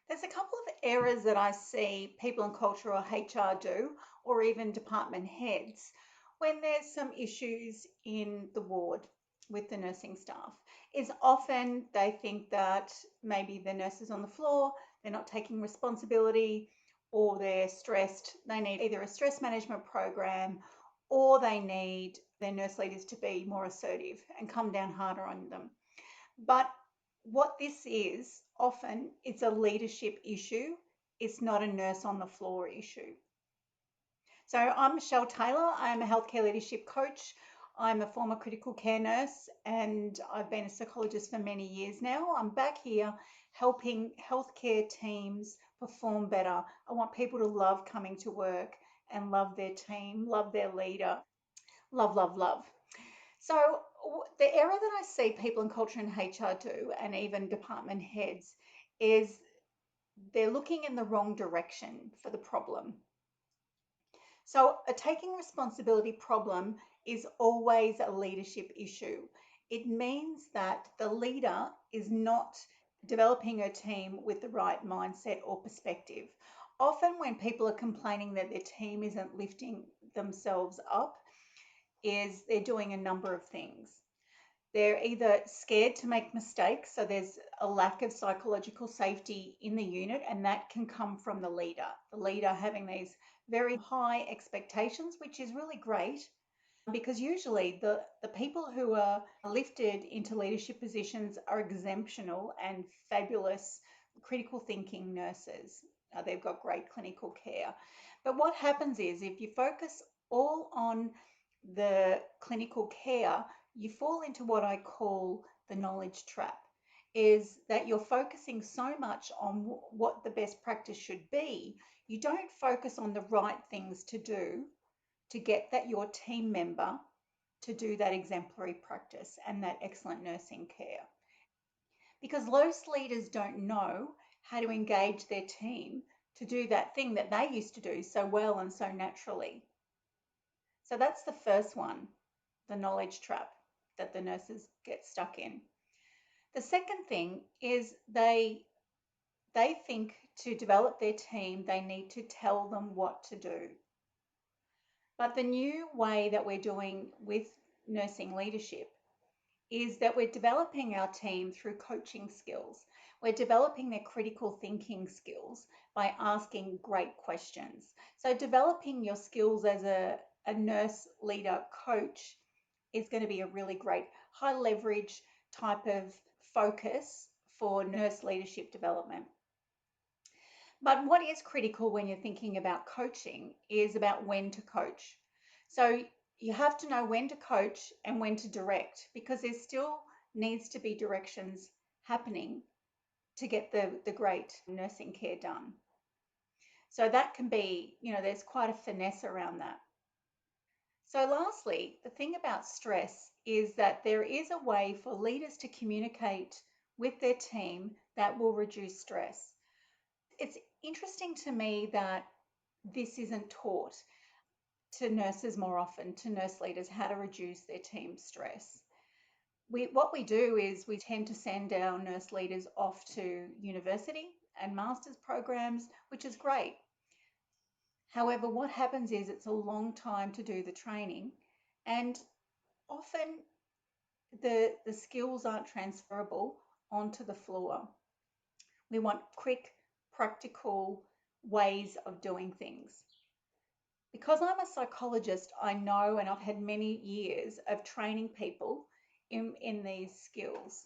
There's a couple of errors that I see people in culture or HR do, or even department heads, when there's some issues in the ward with the nursing staff. Is often they think that maybe the nurses on the floor, they're not taking responsibility, or they're stressed. They need either a stress management program, or they need their nurse leaders to be more assertive and come down harder on them. But what this is, often it's a leadership issue. It's not a nurse on the floor issue. So I'm Michelle Taylor. I'm a healthcare leadership coach. I'm a former critical care nurse and I've been a psychologist for many years now. I'm back here helping healthcare teams perform better. I want people to love coming to work and love their team, love their leader, love, love, love. So the error that I see people in culture and HR do, and even department heads, is they're looking in the wrong direction for the problem. So a taking responsibility problem is always a leadership issue. It means that the leader is not developing a team with the right mindset or perspective. Often when people are complaining that their team isn't lifting themselves up, is they're doing a number of things. They're either scared to make mistakes, so there's a lack of psychological safety in the unit, and that can come from the leader. The leader having these very high expectations, which is really great because usually the people who are lifted into leadership positions are exemptional and fabulous critical thinking nurses. They've got great clinical care. But what happens is if you focus all on the clinical care, you fall into what I call the knowledge trap, is that you're focusing so much on what the best practice should be, you don't focus on the right things to do to get that your team member to do that exemplary practice and that excellent nursing care. Because most leaders don't know how to engage their team to do that thing that they used to do so well and so naturally. So that's the first one, the knowledge trap that the nurses get stuck in. The second thing is they think to develop their team, they need to tell them what to do. But the new way that we're doing with nursing leadership is that we're developing our team through coaching skills. We're developing their critical thinking skills by asking great questions. So developing your skills as a nurse leader coach is going to be a really great high leverage type of focus for nurse leadership development. But what is critical when you're thinking about coaching is about when to coach. So you have to know when to coach and when to direct because there still needs to be directions happening to get the great nursing care done. So that can be, there's quite a finesse around that. So lastly, the thing about stress is that there is a way for leaders to communicate with their team that will reduce stress. It's interesting to me that this isn't taught to nurses more often, to nurse leaders, how to reduce their team stress. What we do is we tend to send our nurse leaders off to university and master's programs, which is great. However, what happens is it's a long time to do the training and often the skills aren't transferable onto the floor. We want quick, practical ways of doing things. Because I'm a psychologist, I know and I've had many years of training people in these skills.